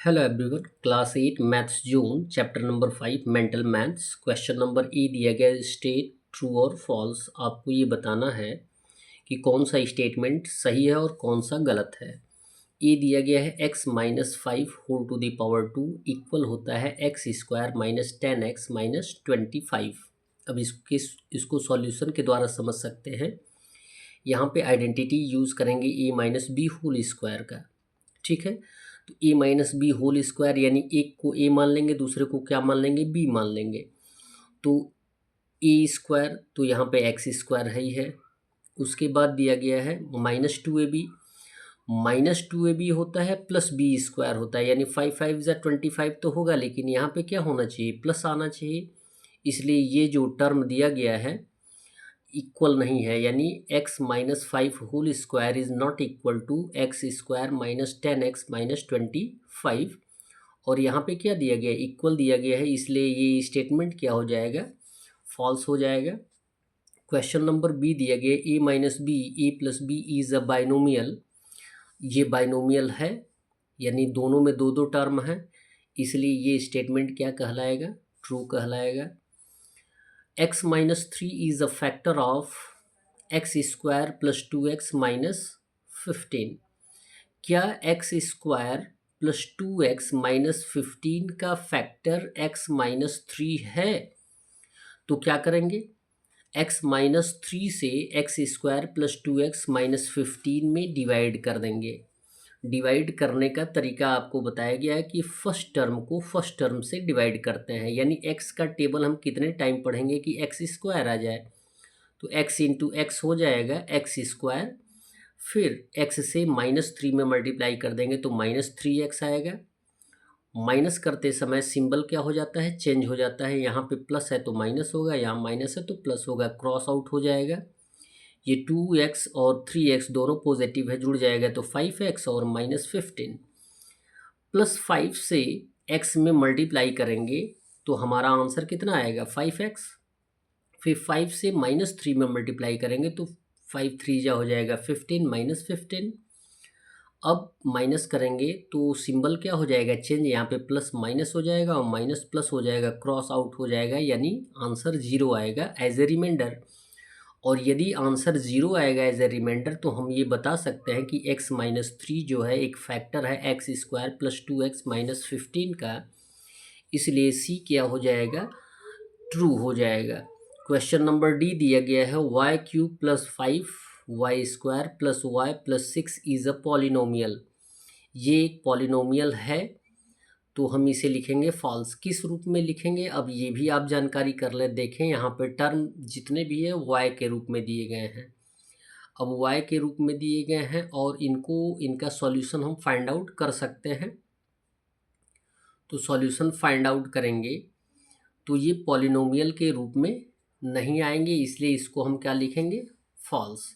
Hello everyone, class 8 maths zone chapter number 5 mental maths. Question number A दिया गया है, state true और false. आपको ये बताना है कि कौन सा स्टेटमेंट सही है और कौन सा गलत है। ए दिया गया है x minus 5 whole to the power 2 equal होता है x square minus 10x minus 25। अब इसको सॉल्यूशन के द्वारा समझ सकते हैं। यहाँ पे आइडेंटिटी यूज़ करेंगे ए माइनस बी होल स्क्वायर का। ठीक है, तो ए माइनस बी होल स्क्वायर यानी एक को ए मान लेंगे, दूसरे को क्या मान लेंगे, बी मान लेंगे। तो ए स्क्वायर तो यहाँ पे एक्स स्क्वायर है ही है। उसके बाद दिया गया है माइनस 2ab। माइनस 2ab होता है प्लस बी स्क्वायर होता है, यानी 5×5 = 25 तो होगा, लेकिन यहाँ पे क्या होना चाहिए, प्लस आना चाहिए। इसलिए ये जो टर्म दिया गया है इक्वल नहीं है, यानी x minus 5 whole square is not equal to x square minus 10x minus 25। और यहाँ पे क्या दिया गया है, इक्वल दिया गया है, इसलिए ये स्टेटमेंट क्या हो जाएगा, फॉल्स हो जाएगा। क्वेश्चन नंबर बी दिया गया a minus b a plus b is a binomial. ये बाइनोमियल है, यानी दोनों में दो दो टर्म है, इसलिए ये स्टेटमेंट क्या कहलाएगा, ट्रू कहलाएगा। x minus 3 is a factor of x square plus 2x minus 15। क्या x square plus 2x minus 15 का फैक्टर x माइनस 3 है? तो क्या करेंगे, x माइनस 3 से x square plus 2x minus 15 में डिवाइड कर देंगे। डिवाइड करने का तरीका आपको बताया गया है कि फर्स्ट टर्म को फर्स्ट टर्म से डिवाइड करते हैं, यानी x का टेबल हम कितने टाइम पढ़ेंगे कि एक्स स्क्वायर आ जाए। तो x इंटू एक्स हो जाएगा एक्स स्क्वायर, फिर x से माइनस 3 में मल्टीप्लाई कर देंगे तो माइनस 3x आएगा। माइनस करते समय सिंबल क्या हो जाता है, चेंज हो जाता है। यहाँ पे प्लस है तो माइनस होगा, यहाँ माइनस है तो प्लस होगा, क्रॉस आउट हो जाएगा। ये 2x और 3x दोनों पॉजिटिव है, जुड़ जाएगा तो 5x और माइनस 15 प्लस 5 से x में मल्टीप्लाई करेंगे तो हमारा आंसर कितना आएगा, 5x। फिर 5 से माइनस 3 में मल्टीप्लाई करेंगे तो 5 3 जा हो जाएगा 15 माइनस 15। अब माइनस करेंगे तो सिंबल क्या हो जाएगा, चेंज, यहाँ पे प्लस माइनस हो जाएगा और माइनस प्लस हो जाएगा, क्रॉस आउट हो जाएगा, यानी आंसर 0 आएगा एज ए रिमाइंडर। और यदि आंसर 0 आएगा एज ए रिमाइंडर तो हम ये बता सकते हैं कि x माइनस 3 जो है एक फैक्टर है x square plus 2x minus 15 का, इसलिए C क्या हो जाएगा, ट्रू हो जाएगा। क्वेश्चन नंबर डी दिया गया है y³ plus 5y² plus y plus 6 is a polynomial. ये एक पॉलिनोमियल है, तो हम इसे लिखेंगे फॉल्स। किस रूप में लिखेंगे, अब ये भी आप जानकारी कर ले। देखें यहाँ पे टर्म जितने भी है y के रूप में दिए गए हैं। अब y के रूप में दिए गए हैं और इनका सॉल्यूशन हम फाइंड आउट कर सकते हैं। तो सॉल्यूशन फाइंड आउट करेंगे तो ये पॉलिनोमियल के रूप में नहीं आएंगे, इसलिए इसको हम क्या लिखेंगे, फॉल्स।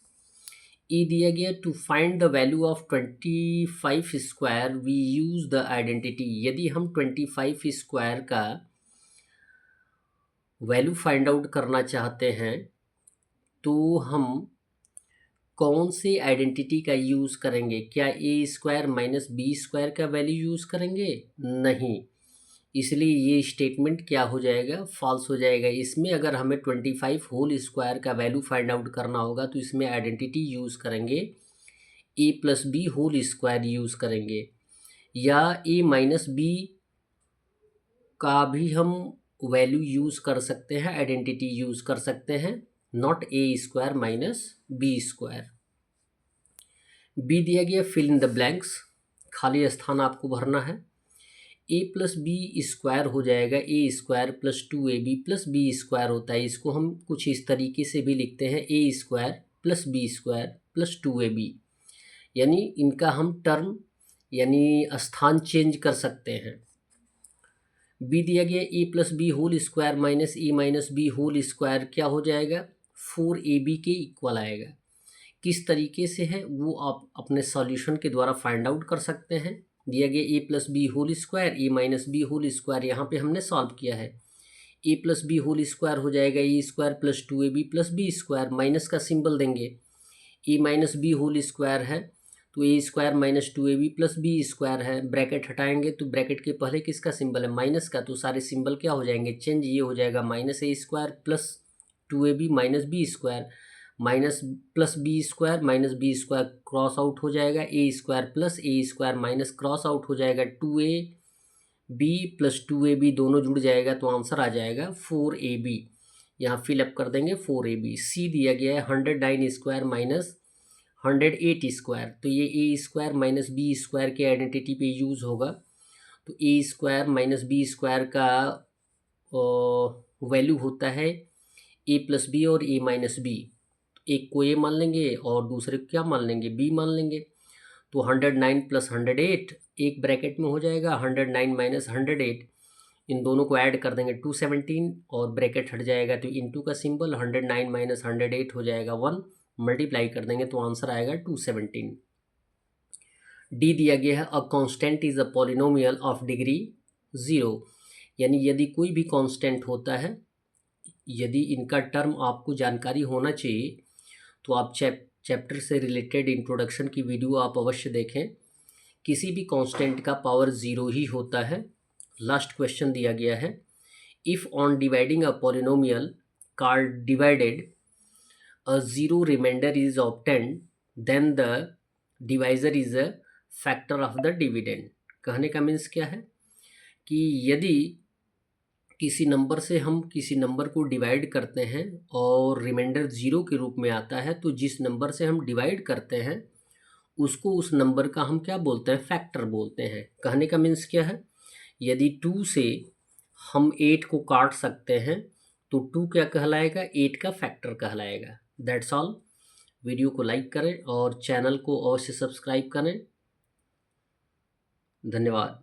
ई दिया गया to find the value of 25 square we use the identity. यदि हम 25 स्क्वायर का वैल्यू फाइंड आउट करना चाहते हैं तो हम कौन से आइडेंटिटी का यूज़ करेंगे, क्या ए स्क्वायर माइनस बी स्क्वायर का वैल्यू यूज़ करेंगे, नहीं। इसलिए ये स्टेटमेंट क्या हो जाएगा, फॉल्स हो जाएगा। इसमें अगर हमें 25 होल स्क्वायर का वैल्यू फाइंड आउट करना होगा तो इसमें आइडेंटिटी यूज़ करेंगे, a plus b whole square use करेंगे, या ए माइनस बी का भी हम वैल्यू यूज़ कर सकते हैं, आइडेंटिटी यूज़ कर सकते हैं, not a square minus b square. B दिया गया फिल इन द ब्लैंक्स, खाली स्थान आपको भरना है। ए प्लस बी स्क्वायर हो जाएगा a square plus 2ab plus b square होता है, इसको हम कुछ इस तरीके से भी लिखते हैं, a square plus b square plus 2ab, यानी इनका हम टर्म यानी स्थान चेंज कर सकते हैं। बी दिया गया a plus b whole square minus a minus b whole square क्या हो जाएगा, 4ab के इक्वल आएगा। किस तरीके से है वो आप अपने सॉल्यूशन के द्वारा फाइंड आउट कर सकते हैं। दिया गया a plus b whole square a minus b whole square, यहाँ पे हमने सॉल्व किया है। A plus b whole square हो जाएगा a square plus 2ab plus b square, minus का सिंबल देंगे। A minus b whole square है तो a square minus 2ab plus b square है, ब्रैकेट हटाएंगे तो ब्रैकेट के पहले किसका सिंबल है, माइनस का, तो सारे सिंबल क्या हो जाएंगे, चेंज। ये हो जाएगा minus a square plus 2ab minus b square, minus plus b square minus b square cross out हो जाएगा, a square plus a square minus cross out हो जाएगा, 2ab प्लस 2ab दोनों जुड़ जाएगा तो आंसर आ जाएगा 4ab। यहाँ फिलअप कर देंगे 4ab। सी दिया गया है 109 स्क्वायर माइनस 108 स्क्वायर, तो ये ए स्क्वायर माइनस बी स्क्वायर के आइडेंटिटी पे यूज़ होगा। तो a square minus b square का वैल्यू होता है ए प्लस बी और ए माइनस बी। एक को ए मान लेंगे और दूसरे को क्या मान लेंगे, बी मान लेंगे। तो 109 प्लस 108 एक ब्रैकेट में हो जाएगा, 109 माइनस 108, इन दोनों को ऐड कर देंगे 217 और ब्रैकेट हट जाएगा तो इनटू का सिंबल, 109 माइनस 108 हो जाएगा 1, मल्टीप्लाई कर देंगे तो आंसर आएगा 217। डी दिया गया है a constant is a polynomial of degree 0, यानी यदि कोई भी कांस्टेंट होता है, यदि इनका टर्म आपको जानकारी होना चाहिए तो आप चैप्टर से रिलेटेड इंट्रोडक्शन की वीडियो आप अवश्य देखें। किसी भी कांस्टेंट का पावर 0 ही होता है। लास्ट क्वेश्चन दिया गया है, if on dividing a polynomial called divided a zero remainder is obtained, then the divisor is a factor of the dividend। कहने का मीन्स क्या है कि यदि किसी नंबर से हम किसी नंबर को डिवाइड करते हैं और रिमाइंडर 0 के रूप में आता है, तो जिस नंबर से हम डिवाइड करते हैं उसको उस नंबर का हम क्या बोलते हैं, फैक्टर बोलते हैं। कहने का मीन्स क्या है, यदि 2 से हम 8 को काट सकते हैं तो 2 क्या कहलाएगा, 8 का फैक्टर कहलाएगा। That's all. वीडियो को लाइक करें और चैनल को अवश्य सब्सक्राइब करें। धन्यवाद।